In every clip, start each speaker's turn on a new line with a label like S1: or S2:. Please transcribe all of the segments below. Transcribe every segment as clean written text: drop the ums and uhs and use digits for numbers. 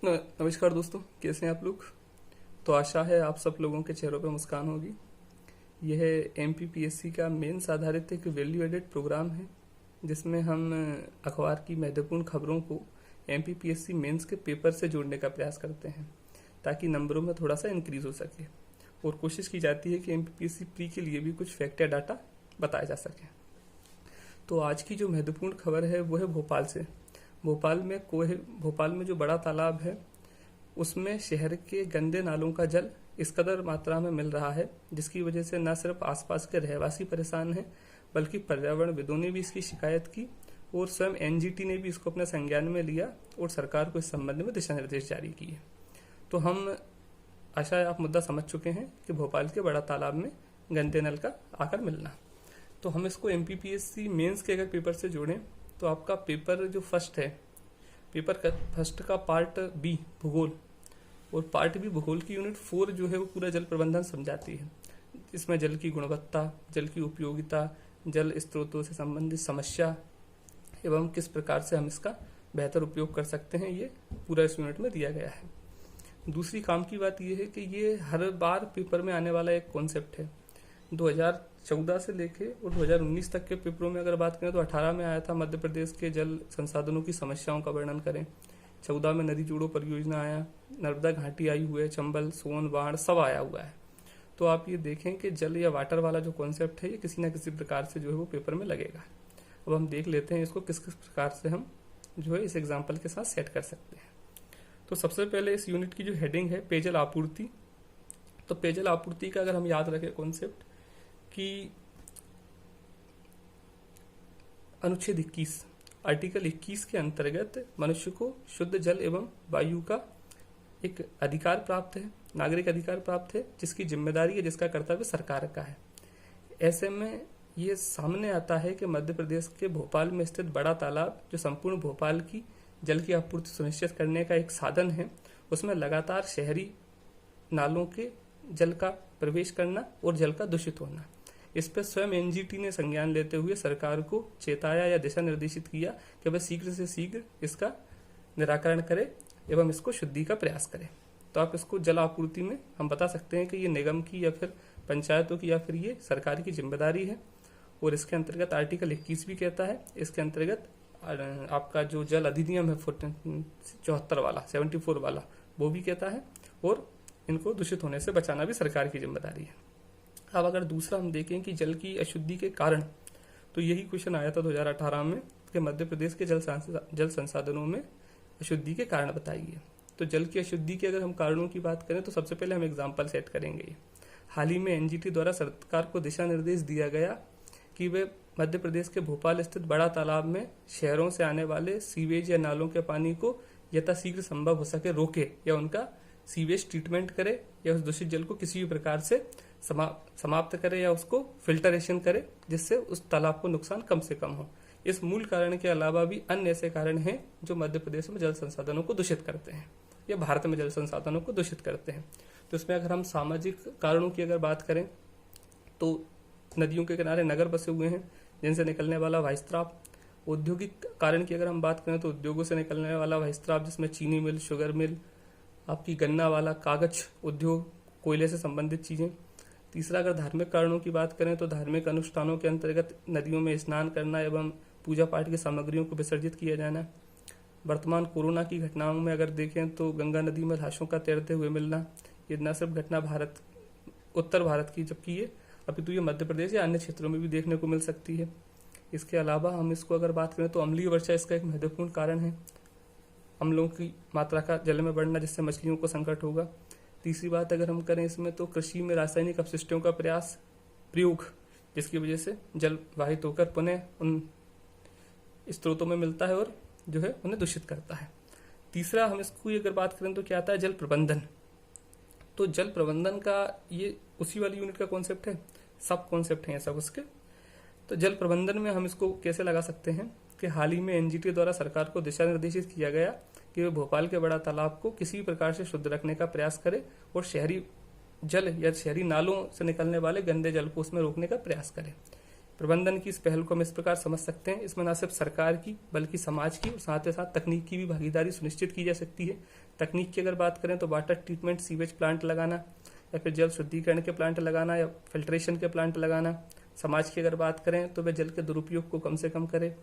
S1: नमस्कार दोस्तों, कैसे हैं आप लोग। तो आशा है आप सब लोगों के चेहरों पर मुस्कान होगी। यह एमपीपीएससी का मेंस आधारित एक वैल्यू एडेड प्रोग्राम है जिसमें हम अखबार की महत्वपूर्ण खबरों को एमपीपीएससी मेंस के पेपर से जोड़ने का प्रयास करते हैं ताकि नंबरों में थोड़ा सा इंक्रीज हो सके, और कोशिश की जाती है कि एमपीपीएससी प्री के लिए भी कुछ फैक्ट या डाटा बताया जा सके। तो आज की जो महत्वपूर्ण खबर है वो है भोपाल से। भोपाल में जो बड़ा तालाब है उसमें शहर के गंदे नालों का जल इस कदर मात्रा में मिल रहा है जिसकी वजह से न सिर्फ आसपास के रहवासी परेशान हैं बल्कि पर्यावरणविदों ने भी इसकी शिकायत की और स्वयं एनजीटी ने भी इसको अपने संज्ञान में लिया और सरकार को इस संबंध में दिशा निर्देश जारी किए। तो हम आशा है आप मुद्दा समझ चुके हैं कि भोपाल के बड़ा तालाब में गंदे नल का आकर मिलना। तो हम इसको एमपीपीएससी मेंस के अगर पेपर से जोड़ें तो आपका पेपर जो फर्स्ट का पार्ट बी भूगोल और पार्ट बी भूगोल की यूनिट 4 जो है वो पूरा जल प्रबंधन समझाती है। इसमें जल की गुणवत्ता, जल की उपयोगिता, जल स्रोतों से संबंधित समस्या एवं किस प्रकार से हम इसका बेहतर उपयोग कर सकते हैं, ये पूरा इस यूनिट में दिया गया है। दूसरी काम की बात यह है कि ये हर बार पेपर में आने वाला एक कॉन्सेप्ट है। 2014 से लेके और 2019 तक के पेपरों में अगर बात करें तो 18 में आया था मध्य प्रदेश के जल संसाधनों की समस्याओं का वर्णन करें। 14 में नदी जोड़ो परियोजना आया, नर्मदा घाटी आई हुई है, चंबल, सोन, बाढ़ सब आया हुआ है। तो आप ये देखें कि जल या वाटर वाला जो कॉन्सेप्ट है ये किसी न किसी प्रकार से जो है वो पेपर में लगेगा। अब हम देख लेते हैं इसको किस किस प्रकार से हम जो है इस एग्जाम्पल के साथ सेट कर सकते हैं। तो सबसे पहले इस यूनिट की जो हेडिंग है पेयजल आपूर्ति। तो पेयजल आपूर्ति का अगर हम याद रखें कॉन्सेप्ट कि अनुच्छेद 21 आर्टिकल 21 के अंतर्गत मनुष्य को शुद्ध जल एवं वायु का एक अधिकार प्राप्त है, नागरिक अधिकार प्राप्त है, जिसकी जिम्मेदारी है, जिसका कर्तव्य सरकार का है। ऐसे में ये सामने आता है कि मध्य प्रदेश के भोपाल में स्थित बड़ा तालाब जो संपूर्ण भोपाल की जल की आपूर्ति सुनिश्चित करने का एक साधन है, उसमें लगातार शहरी नालों के जल का प्रवेश करना और जल का दूषित होना। इस पर स्वयं एनजीटी ने संज्ञान लेते हुए सरकार को चेताया या दिशा निर्देशित किया कि वह शीघ्र से शीघ्र इसका निराकरण करे एवं इसको शुद्धि का प्रयास करे। तो आप इसको जल आपूर्ति में हम बता सकते हैं कि ये निगम की या फिर पंचायतों की या फिर ये सरकार की जिम्मेदारी है। और इसके अंतर्गत आर्टिकल 21 भी कहता है, इसके अंतर्गत आपका जो जल अधिनियम है 74 वाला वो भी कहता है, और इनको दूषित होने से बचाना भी सरकार की जिम्मेदारी है। अब अगर दूसरा हम देखें कि जल की अशुद्धि के कारण, तो यही क्वेश्चन आया था 2018 में कि मध्य प्रदेश के जल संसाधनों में अशुद्धि के कारण बताइए। तो जल की अशुद्धि के अगर हम कारणों की बात करें तो सबसे पहले हम एग्जाम्पल सेट करेंगे। हाल ही में एनजीटी द्वारा सरकार को दिशा निर्देश दिया गया कि वे मध्य प्रदेश के भोपाल स्थित बड़ा तालाब में शहरों से आने वाले सीवेज या नालों के पानी को यथाशीघ्र संभव हो सके रोके या उनका सीवेज ट्रीटमेंट करे या उस दूषित जल को किसी भी प्रकार से समाप्त करे या उसको फिल्टरेशन करे जिससे उस तालाब को नुकसान कम से कम हो। इस मूल कारण के अलावा भी अन्य ऐसे कारण हैं जो मध्य प्रदेश में जल संसाधनों को दूषित करते हैं या भारत में जल संसाधनों को दूषित करते हैं। तो इसमें अगर हम सामाजिक कारणों की अगर बात करें तो नदियों के किनारे नगर बसे हुए हैं जिनसे निकलने वाला वायुस्राव। औद्योगिक कारण की अगर हम बात करें तो उद्योगों से निकलने वाला वायुस्राव जिसमें चीनी मिल, शुगर मिल, आपकी गन्ना वाला कागज उद्योग, कोयले से संबंधित चीजें। तीसरा अगर धार्मिक कारणों की बात करें तो धार्मिक अनुष्ठानों के अंतर्गत नदियों में स्नान करना एवं पूजा पाठ की सामग्रियों को विसर्जित किया जाना। वर्तमान कोरोना की घटनाओं में अगर देखें तो गंगा नदी में लाशों का तैरते हुए मिलना, ये न सिर्फ घटना उत्तर भारत की जबकि ये अपितु ये मध्य प्रदेश या अन्य क्षेत्रों में भी देखने को मिल सकती है। इसके अलावा हम इसको अगर बात करें तो अम्लीय वर्षा इसका एक महत्वपूर्ण कारण है, अम्लों की मात्रा का जल में बढ़ना जिससे मछलियों को संकट होगा। तीसरी बात अगर हम करें इसमें तो कृषि में रासायनिक अपशिष्टों का प्रयोग जिसकी वजह से जल वाहित होकर पुनः उन स्रोतों में मिलता है और जो है उन्हें दूषित करता है। तीसरा हम इसको अगर बात करें तो क्या आता है जल प्रबंधन। तो जल प्रबंधन का ये उसी वाली यूनिट का कॉन्सेप्ट है, सब कॉन्सेप्ट है सब उसके। तो जल प्रबंधन में हम इसको कैसे लगा सकते हैं कि हाल ही में एनजीटी द्वारा सरकार को दिशा निर्देशित किया गया कि वे भोपाल के बड़ा तालाब को किसी भी प्रकार से शुद्ध रखने का प्रयास करे और शहरी जल या शहरी नालों से निकलने वाले गंदे जल को उसमें रोकने का प्रयास करे। प्रबंधन की इस पहल को हम इस प्रकार समझ सकते हैं, इसमें न सिर्फ सरकार की बल्कि समाज की और साथ ही साथ तकनीक की भी भागीदारी सुनिश्चित की जा सकती है। तकनीक की अगर बात करें तो वाटर ट्रीटमेंट सीवेज प्लांट लगाना या फिर जल शुद्धिकरण के प्लांट लगाना या फिल्ट्रेशन के प्लांट लगाना। समाज की अगर बात करें तो वे जल के दुरुपयोग को कम से कम करें।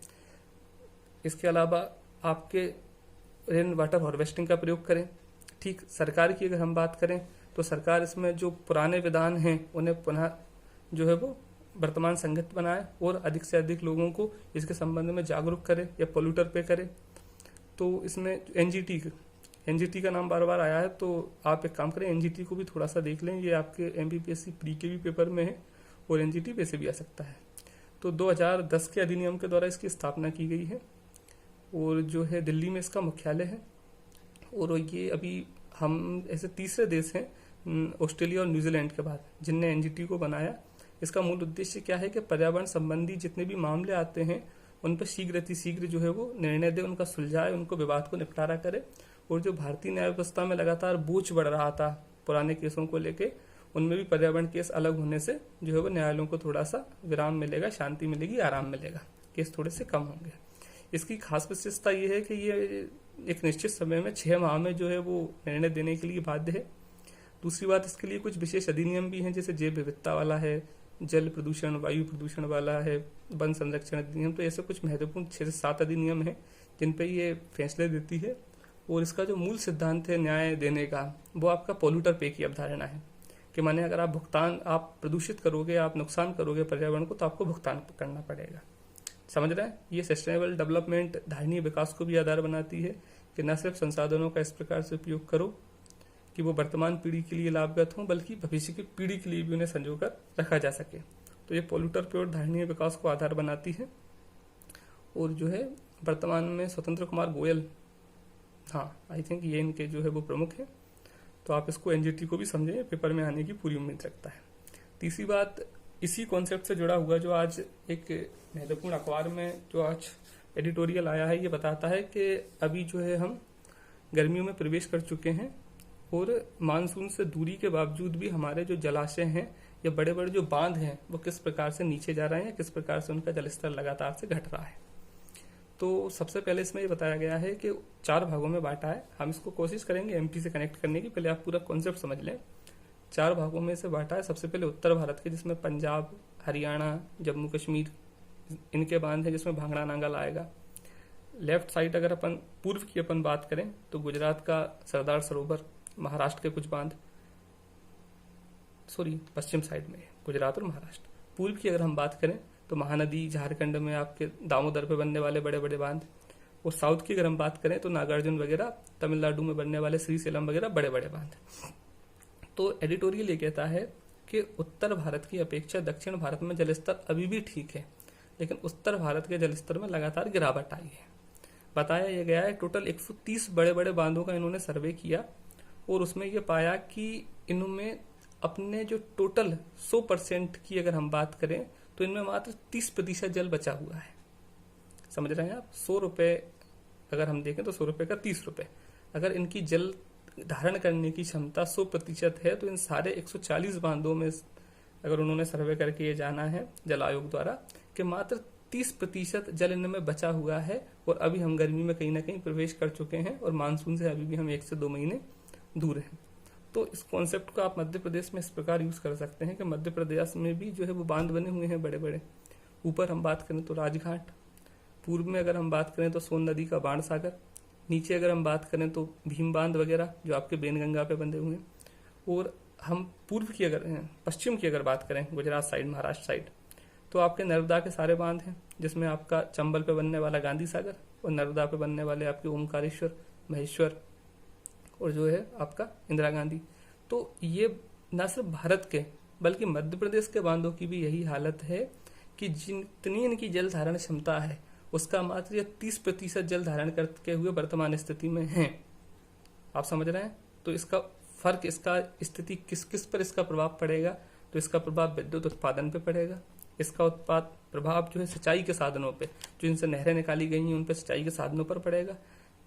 S1: इसके अलावा आपके रेन वाटर हार्वेस्टिंग का प्रयोग करें। ठीक, सरकार की अगर हम बात करें तो सरकार इसमें जो पुराने विधान हैं उन्हें पुनः जो है वो वर्तमान संगत बनाए और अधिक से अधिक लोगों को इसके संबंध में जागरूक करे या पोल्यूटर पे करे। तो इसमें एनजीटी का नाम बार बार आया है, तो आप एक काम करें, एनजीटी को भी थोड़ा सा देख लें, ये आपके एमपीपीएससी प्री के भी पेपर में है और एनजीटी वैसे भी आ सकता है। तो 2010 के अधिनियम के द्वारा इसकी स्थापना की गई है और जो है दिल्ली में इसका मुख्यालय है। और ये अभी हम ऐसे तीसरे देश हैं ऑस्ट्रेलिया और न्यूजीलैंड के बाद जिनने एनजीटी को बनाया। इसका मूल उद्देश्य क्या है कि पर्यावरण संबंधी जितने भी मामले आते हैं उन पर शीघ्र जो है वो निर्णय दे, उनका सुलझाए, उनको विवाद को निपटारा करे। और जो भारतीय न्याय व्यवस्था में लगातार बोझ बढ़ रहा था पुराने केसों को लेके, उनमें भी पर्यावरण केस अलग होने से जो है वो न्यायालयों को थोड़ा सा विराम मिलेगा, शांति मिलेगी, आराम मिलेगा, केस थोड़े से कम होंगे। इसकी खास विशेषता ये है कि ये एक निश्चित समय में 6 माह में जो है वो निर्णय देने के लिए बाध्य है। दूसरी बात, इसके लिए कुछ विशेष अधिनियम भी हैं, जैसे जैव विविधता वाला है, जल प्रदूषण, वायु प्रदूषण वाला है, वन संरक्षण अधिनियम। तो ऐसे कुछ महत्वपूर्ण 6 से 7 अधिनियम हैं जिन पे ये फैसले देती है। और इसका जो मूल सिद्धांत है न्याय देने का, वो आपका पोल्यूटर पे की अवधारणा है कि माने अगर आप प्रदूषित करोगे, आप नुकसान करोगे पर्यावरण को, तो आपको भुगतान करना पड़ेगा। समझ रहे हैं? ये सस्टेनेबल डेवलपमेंट धारणीय विकास को भी आधार बनाती है कि न सिर्फ संसाधनों का इस प्रकार से उपयोग करो कि वो वर्तमान पीढ़ी के लिए लाभगत हों, बल्कि भविष्य की पीढ़ी के लिए भी उन्हें संजोकर रखा जा सके। तो ये पोल्यूटर पे और धारणीय विकास को आधार बनाती है। और जो है वर्तमान में स्वतंत्र कुमार गोयल, हाँ आई थिंक ये इनके जो है वो प्रमुख है। तो आप इसको एनजीटी को भी समझें, पेपर में आने की पूरी उम्मीद रखता है। तीसरी बात, इसी कॉन्सेप्ट से जुड़ा हुआ जो आज एक महत्वपूर्ण अखबार में जो आज एडिटोरियल आया है, ये बताता है कि अभी जो है हम गर्मियों में प्रवेश कर चुके हैं और मानसून से दूरी के बावजूद भी हमारे जो जलाशय हैं या बड़े बड़े जो बांध हैं वो किस प्रकार से नीचे जा रहे हैं, किस प्रकार से उनका जलस्तर लगातार से घट रहा है। तो सबसे पहले इसमें ये बताया गया है कि 4 भागों में बांटा है। हम इसको कोशिश करेंगे एमपी से कनेक्ट करने की, पहले आप पूरा कॉन्सेप्ट समझ लें। 4 भागों में से बांटा है। सबसे पहले उत्तर भारत के, जिसमें पंजाब, हरियाणा, जम्मू कश्मीर इनके बांध है, जिसमें भांगड़ा नांगल आएगा। लेफ्ट साइड अगर अपन पूर्व की अपन बात करें तो गुजरात का सरदार सरोवर, महाराष्ट्र के कुछ बांध, पश्चिम साइड में गुजरात और महाराष्ट्र। पूर्व की अगर हम बात करें तो महानदी, झारखंड में आपके दामोदर पे बनने वाले बड़े बड़े बांध। और साउथ की अगर हम बात करें तो नागार्जुन वगैरह, तमिलनाडु में बनने वाले श्रीशैलम वगैरह बड़े बड़े बांध। तो एडिटोरियल ये कहता है कि उत्तर भारत की अपेक्षा दक्षिण भारत में जलस्तर अभी भी ठीक है, लेकिन उत्तर भारत के जलस्तर में लगातार गिरावट आई है। बताया यह गया है टोटल 130 बड़े बड़े बांधों का इन्होंने सर्वे किया और उसमें यह पाया कि इनमें अपने जो टोटल 100% की अगर हम बात करें तो इनमें मात्र 30% जल बचा हुआ है। समझ रहे हैं आप? 100 रुपए अगर हम देखें तो 100 रुपए का 30 रुपए। अगर इनकी जल धारण करने की क्षमता 100% है तो इन सारे 140 बांधों में अगर उन्होंने सर्वे करके ये जाना है जल आयोग द्वारा कि मात्र 30% जल इनमें बचा हुआ है। और अभी हम गर्मी में कहीं ना कहीं प्रवेश कर चुके हैं और मानसून से अभी भी हम 1 से 2 महीने दूर हैं। तो इस कॉन्सेप्ट को आप मध्य प्रदेश में इस प्रकार यूज कर सकते हैं कि मध्य प्रदेश में भी जो है वो बांध बने हुए हैं बड़े बड़े। ऊपर हम बात करें तो राजघाट, पूर्व में अगर हम बात करें तो सोन नदी का बाण सागर, नीचे अगर हम बात करें तो भीम बांध वगैरह जो आपके बेनगंगा पे बंधे हुए हैं। और हम पश्चिम की अगर बात करें गुजरात साइड, महाराष्ट्र साइड, तो आपके नर्मदा के सारे बांध हैं, जिसमें आपका चंबल पे बनने वाला गांधी सागर और नर्मदा पे बनने वाले आपके ओमकारेश्वर, महेश्वर और जो है आपका इंदिरा गांधी। तो ये न सिर्फ भारत के बल्कि मध्य प्रदेश के बांधों की भी यही हालत है कि जितनी इनकी जल धारण क्षमता है उसका मात्र ये 30% जल धारण करते हुए वर्तमान स्थिति में है। आप समझ रहे हैं? तो इसका फर्क, इसका स्थिति किस किस पर इसका प्रभाव पड़ेगा? तो इसका प्रभाव विद्युत उत्पादन पे पड़ेगा। इसका प्रभाव जो है सिंचाई के साधनों पे, जो इनसे नहरें निकाली गई हैं उन पे सिंचाई के साधनों पर पड़ेगा।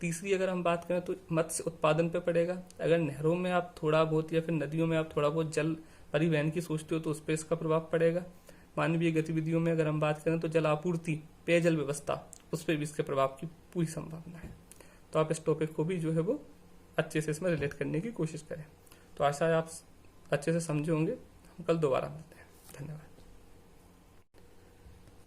S1: तीसरी अगर हम बात करें तो मत्स्य उत्पादन पे पड़ेगा। अगर नहरों में आप थोड़ा बहुत या फिर नदियों में आप थोड़ा बहुत जल परिवहन की सोचते हो तो उस पर इसका प्रभाव पड़ेगा। मानवीय गतिविधियों में अगर हम बात करें तो जल आपूर्ति, पेयजल व्यवस्था, उस पर भी इसके प्रभाव की पूरी संभावना है। तो आप इस टॉपिक को भी जो है वो अच्छे से इसमें रिलेट करने की कोशिश करें। तो आशा है आप अच्छे से समझे होंगे। हम कल दोबारा मिलते हैं। धन्यवाद।